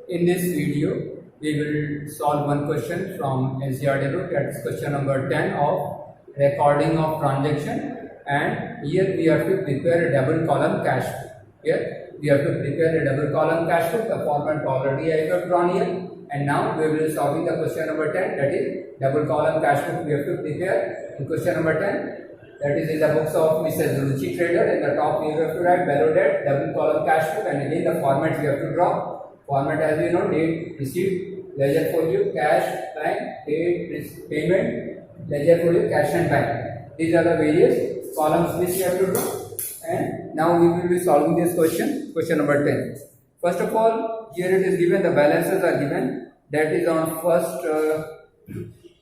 In this video, we will solve one question from NCERT book. That's question number 10 of recording of transaction. And here we have to prepare a double column cash book. Here we have to prepare a double column cash book. The format already I have drawn here. And now we will solving the question number 10. That is double column cash book we have to prepare in question number 10. That is in the books of Mrs. Ruchi Trader. In the top we have to write below that double column cash book, and again the format we have to draw. Format as you know: date, receipt, ledger folio, cash, bank, date, payment, ledger folio, cash and bank. These are the various columns which we have to draw. And now we will be solving this question, question number 10. First of all, here it is given, the balances are given. That is on first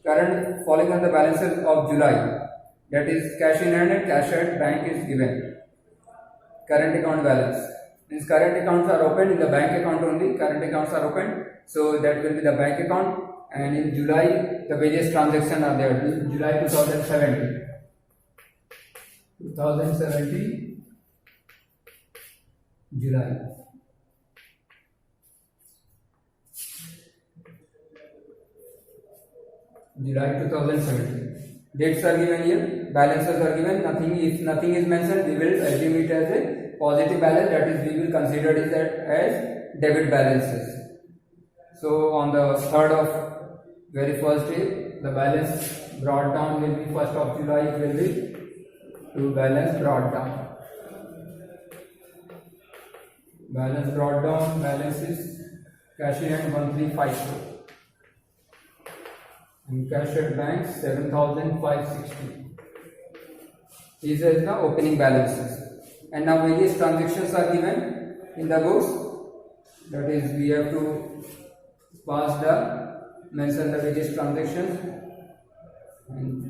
current following on the balances of July. That is cash in hand and cash at bank is given. Current account balance means current accounts are open in the bank account only. Current accounts are open, so that will be the bank account. And in July, the various transactions are there. July 2017. 2017 July. July 2017. Dates are given here, balances are given. If nothing is mentioned, we will assume it as a positive balance. That is, we will consider it as debit balances. So on the 3rd of very first day, the balance brought down will be 1st of July. It will be to balance brought down. Balance brought down. Balance is cash in hand 1354. And cash at bank 7,560. These are the opening balances. And now various transactions are given in the books. That is, we have to mention the various transactions and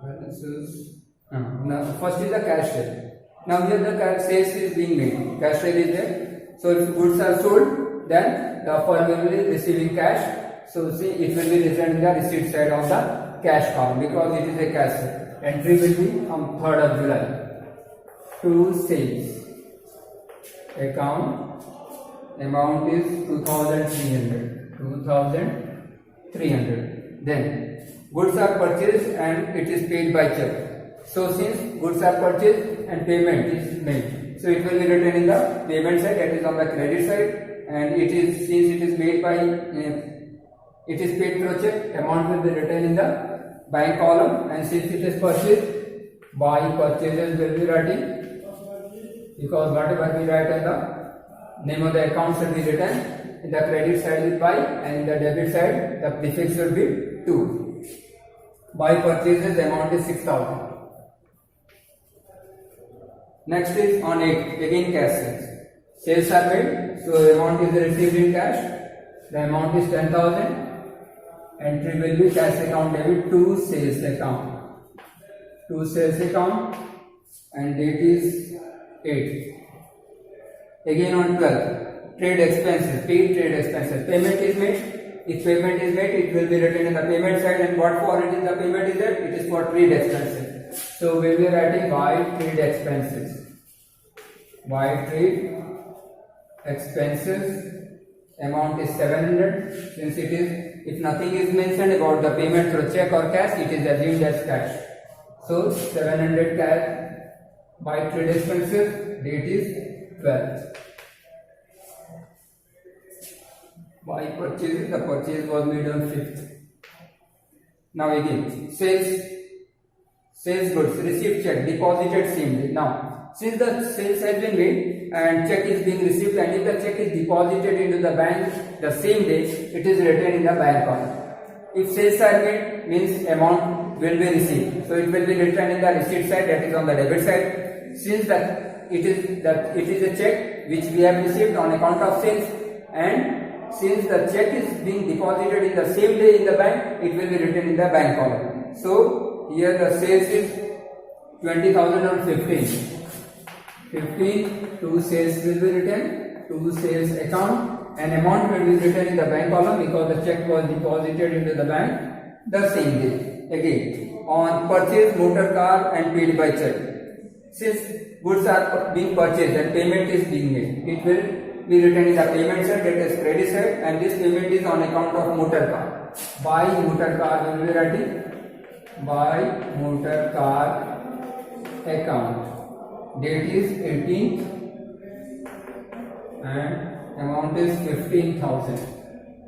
balances. Now first is the cash sale. Now here the cash sales is being made. Cash sale is there. So if goods are sold, then the firm will be receiving cash. So see, it will be written in the receipt side of the cash column because it is a cash sale. Entry will be on 3rd of July. To sales account, amount is 2,300. 2,300. Then goods are purchased and it is paid by check. So since goods are purchased and payment is made, so it will be written in the payment side, that is on the credit side, and it is, since it is made by it is paid through check, amount will be written in the bank column, and since it is purchased, by purchases will be writing, because whatever we write in the name of the account should be written in the credit side with by, and in the debit side the prefix will be 2. By purchases amount is 6,000. Next is on 8, again cash sales. Sales are made, so amount is received in cash. The amount is 10,000. Entry will be cash account debit to sales account. To sales account, and date is 8. Again on 12, trade expenses, paid trade expenses. Payment is made. If payment is made, it will be written in the payment side, and what for it is the payment is there? It is for trade expenses. So we will be writing by trade expenses. By trade expenses. Amount is 700. Since it is, if nothing is mentioned about the payment through check or cash, it is assumed as cash. So 700 cash by trade expenses. Date is 12th. By purchases, the purchase was made on 5th. Now again, sales goods, received check, deposited same day. Now, since the sales has been made and check is being received, and if the check is deposited into the bank the same day, it is written in the bank column. If sales are made, means amount will be received, so it will be written in the receipt side, that is on the debit side. Since it is a check which we have received on account of sales, and since the check is being deposited in the same day in the bank, it will be written in the bank column. So here the sales is 20,000 on 15. 15 to sales will be written to sales account, and amount will be written in the bank column because the check was deposited into the bank the same day. Again, on purchase motor car and paid by check. Since goods are being purchased and payment is being made, it will be written in the payment side, that is credit side, and this payment is on account of motor car. Buy motor car will be writing buy motor car account. Date is 18th and amount is 15,000.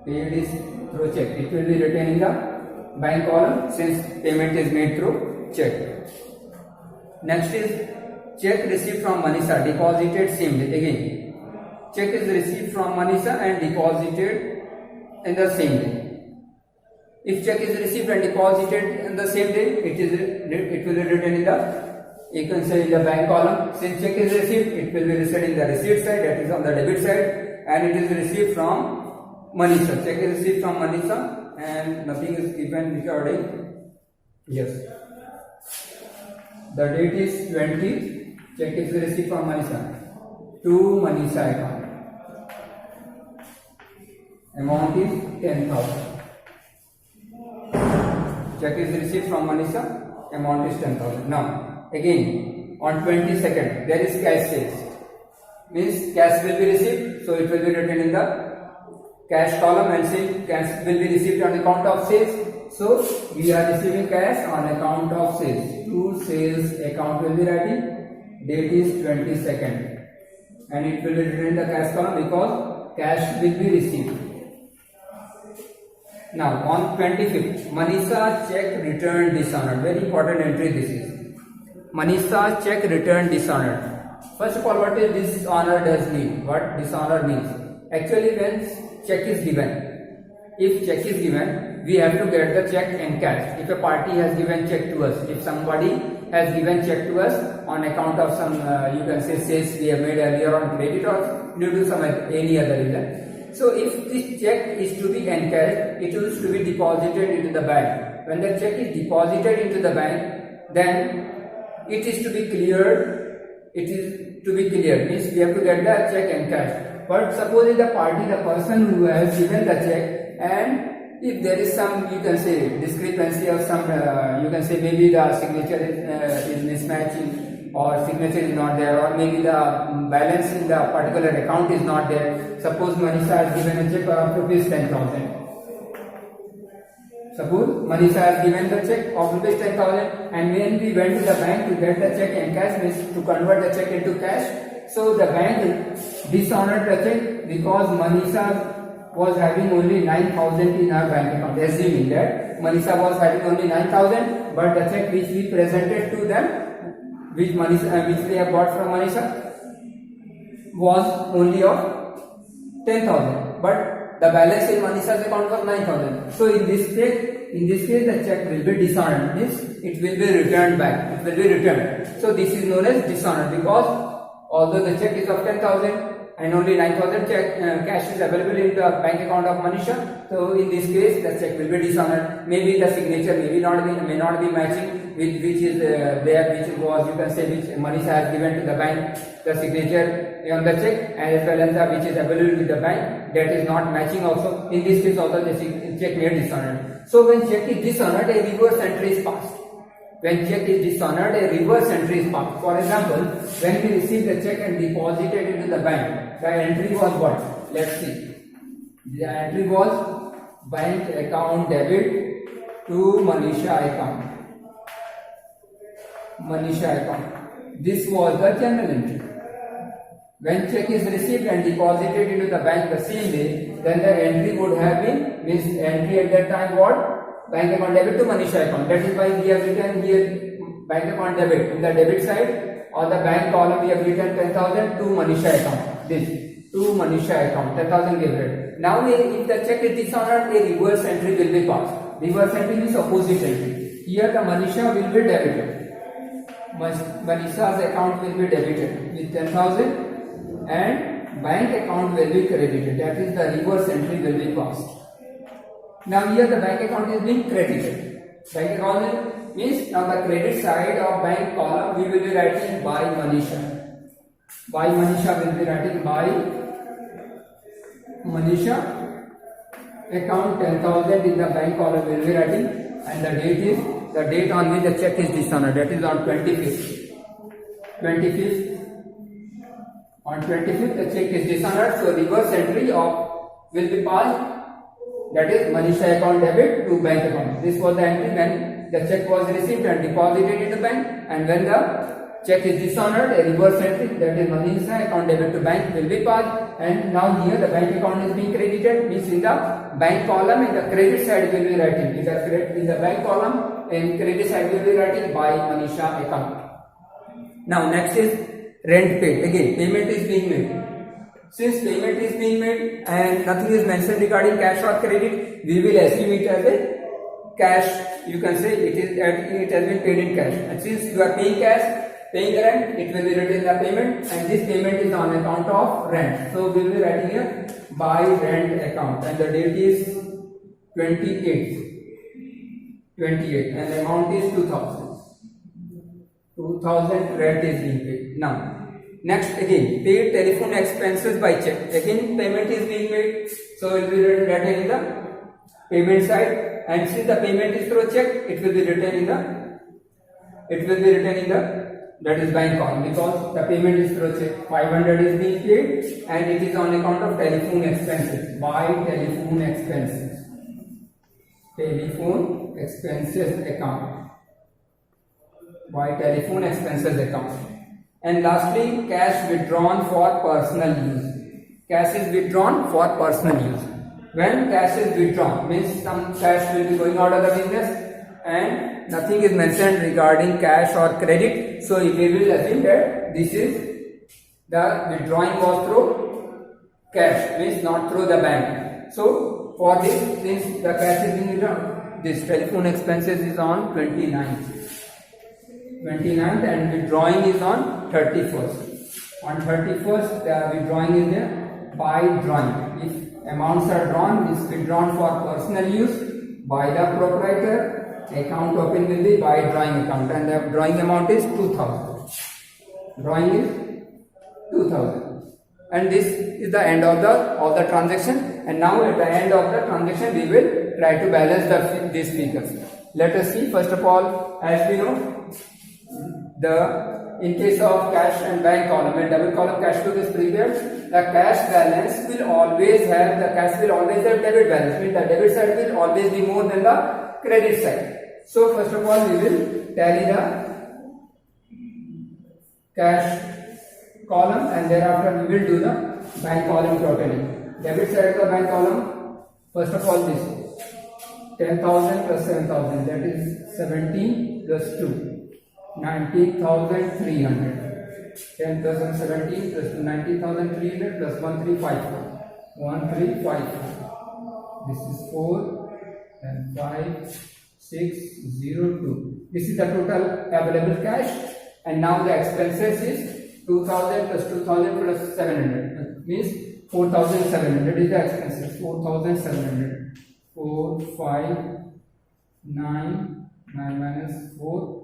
Paid is through check. It will be written in the bank column since payment is made through check. Next is check received from Manisha, deposited same day. Again, check is received from Manisha and deposited in the same day. If check is received and deposited in the same day, it will be written in the, you can say, in the bank column. Since check is received, it will be received in the receipt side, that is on the debit side, and it is received from Manisha. Check is received from Manisha and nothing is given regarding. Yes. The date is 20. Check is received from Manisha to Manisha account. Amount is 10,000. Check is received from Manisha. Amount is 10,000. Now, again, on 22nd, there is cash sales. Means cash will be received, so it will be written in the cash column, and say cash will be received on account of sales. So we are receiving cash on account of sales. To sales account will be writing. Date is 22nd, and it will be written in the cash column because cash will be received. Now on 25th, Manisha check returned dishonored. Very important entry this is. Manisha check returned dishonored. First of all, what is dishonor does mean? What dishonor means? Actually, when check is given, if check is given, we have to get the check in cash. If a party has given check to us, if somebody has given check to us on account of some, you can say sales we have made earlier on credit or due to some any other reason. So if this check is to be encashed, it is to be deposited into the bank. When the check is deposited into the bank, then it is to be cleared. It is to be cleared, means we have to get the check encashed. But suppose the party, the person who has given the check, and if there is some, you can say, discrepancy or some, you can say maybe the signature is mismatching, or signature is not there, or maybe the balance in the particular account is not there. Suppose Manisha has given a check of rupees 10,000. Suppose Manisha has given the check of rupees 10,000, and when we went to the bank to get the check in cash, means to convert the check into cash, so the bank dishonored the check because Manisha was having only 9,000 in her bank account. Assuming that Manisha was having only 9,000, but the check which we presented to them, which they have bought from Manisha, was only of 10,000. But the balance in Manisha's account was 9,000. So in this case, the check will be dishonored. Means it will be returned back. It will be returned. So this is known as dishonored because although the check is of 10,000 and only 9,000 cash is available in the bank account of Manisha, so in this case the check will be dishonored. Maybe the signature may not be matching with which is there, which was, you can say, which Manisha has given to the bank, the signature on the check, and as well as the which is available with the bank, that is not matching also. In this case also the check may be dishonored. So when check is dishonored, a reverse entry is passed. When check is dishonored, a reverse entry is passed. For example, when we received the check and deposited into the bank, the entry was what? Let's see. The entry was bank account debit to Manisha account. Manisha account. This was the general entry. When check is received and deposited into the bank the same day, then the entry would have been, means entry at that time what? Bank account debit to Manisha account. That is why we have written here bank account debit. In the debit side or the bank column we have written 10,000 to Manisha account. This to Manisha account, 10,000 given. Now if the check is dishonored, a reverse entry will be passed. Reverse entry means opposite entry. Here the Manisha will be debited. Manisha's account will be debited with 10,000 and bank account will be credited. That is the reverse entry will be passed. Now here the bank account is being credited. Bank account means on the credit side of bank column we will be writing by Manisha. By Manisha will be writing by Manisha account 10,000 in the bank column will be writing, and the date is the date on which the check is dishonored. That is on 25th. On On 25th, the check is dishonored, so reverse entry of will be passed. That is Manisha account debit to bank account. This was the entry when the check was received and deposited in the bank, and when the check is dishonored, a reverse entry, that is Manisha account debit to bank, will be passed. And now here the bank account is being credited, means in the bank column, in the credit side will be writing in the bank column, and credit side will be writing by Manisha account. Now next is rent paid. Again, payment is being made. Since payment is being made and nothing is mentioned regarding cash or credit, we will assume it as a cash. You can say it has been paid in cash. And since you are paying cash, paying the rent, it will be written in the payment, and this payment is on account of rent. So we will be writing here by rent account, and the date is 28, and the amount is 2000. 2000 rent is being paid. Now next, again, paid telephone expenses by check. Again, payment is being made, so it will be written in the payment side. And since the payment is through check, it will be written in the that is bank column, because the payment is through check. 500 is being paid, and it is on account of telephone expenses by telephone expenses account. By telephone expenses account. And lastly, cash withdrawn for personal use. Cash is withdrawn for personal use. When cash is withdrawn, means some cash will be going out of the business and nothing is mentioned regarding cash or credit. So we will assume that this is the withdrawing was through cash, means not through the bank. So for this, since the cash is being withdrawn, this telephone expenses is on 29th, and withdrawing is on 31st. On 31st, the withdrawing is there by drawing. If amounts are drawn, is withdrawn for personal use by the proprietor. Account open will be by drawing account, and the drawing amount is 2000. Drawing is 2000, and this is the end of the transaction. And now at the end of the transaction, we will try to balance these figures. Let us see. First of all, as we know, in case of cash and bank column, when double column cash flow is prepared, the cash balance will always have debit balance, means the debit side will always be more than the credit side. So first of all, we will tally the cash column, and thereafter we will do the bank column totaling. Debit side of the bank column, first of all, this 10,000 plus 7,000, that is 17 plus 2. 90,300. 10 plus 17 plus 90,300 plus 1354. 1354. This is 4 and 5, 6, 0, 2. This is the total available cash, and now the expenses is 2,000 plus 2,000 plus 700. Means 4,700 is the expenses. 4,700. 4, 5, 9 minus 4.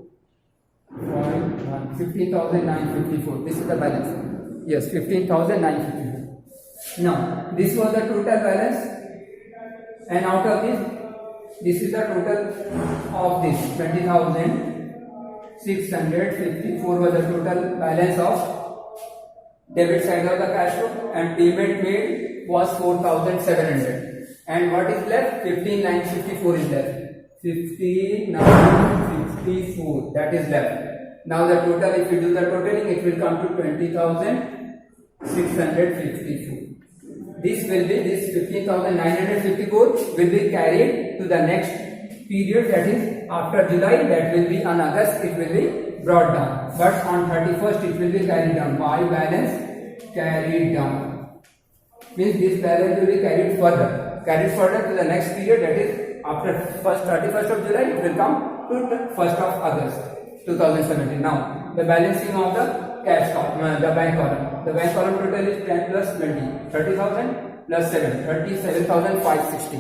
15,954. This is the balance. Yes, 15,954. Now, this was the total balance, and out of this is the total of this 20,654 was the total balance of debit side of the cash flow, and payment made was 4,700. And what is left? 15,954 is left. 15,954, that is left. Now the total, if you do the totaling, it will come to 20,654. This 15,954 will be carried to the next period, that is after July, that will be on August, it will be brought down. But on 31st, it will be carried down. By balance carried down, means this balance will be carried further to the next period, that is after 31st of July, it will come to 1st of August 2017. Now, the balancing of the cash column, the bank column. The bank column total is 10 plus 20, 30,000 plus 7, 37,560.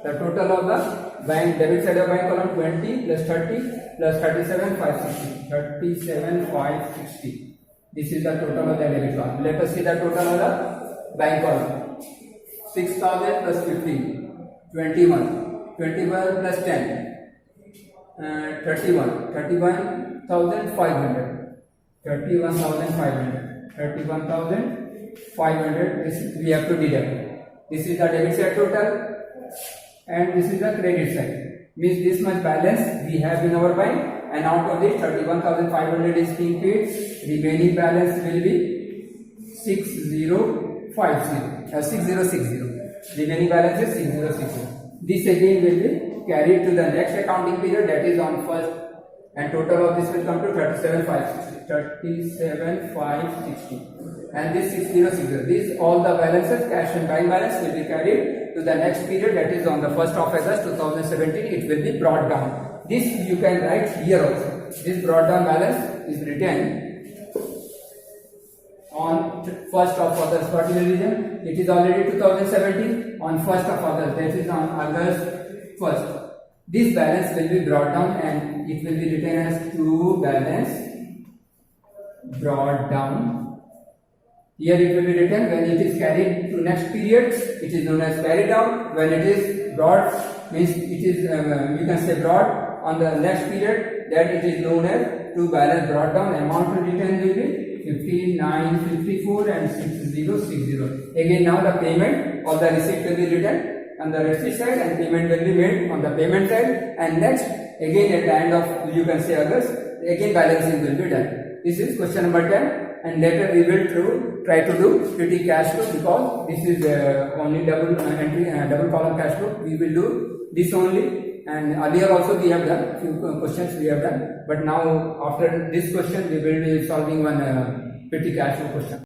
The total of the bank debit side of bank column 20 plus 30 plus 37,560. 37,560. This is the total of the debit column. Let us see the total of the bank column. 6,000 plus 15, 21, 21 plus 10, 31, 31,500, 31,500. 31,500. This we have to deduct. This is the debit side total, and this is the credit side. Means this much balance we have in our bank, and out of this 31,500 is being paid. Remaining balance will be 6060. Remaining balance is 6060. This again will be carried to the next accounting period, that is on first, and total of this will come to 37,560. And this 6060. These all the balances, cash and bank balance, will be carried to the next period, that is on the 1st of August 2017. It will be brought down. This you can write here also. This brought down balance is written on 1st of August. Particular reason, it is already 2017. On 1st of August, that is on August 1st. This balance will be brought down and it will be written as to balance brought down. Here it will be written when it is carried to next period, it is known as carried down. When it is brought, means it is you can say brought on the next period, that it is known as to balance brought down. Amount to return will be 5954 and 6060. Again, now the payment of the receipt will be written on the receipt side, and payment will be made on the payment side. And next, again at the end of, you can say August, again balancing will be done. This is question number 10, and later we will try to do petty cash flow, because this is only double entry double column cash flow. We will do this only, and earlier also we have done few questions we have done, but now after this question we will be solving one petty cash flow question.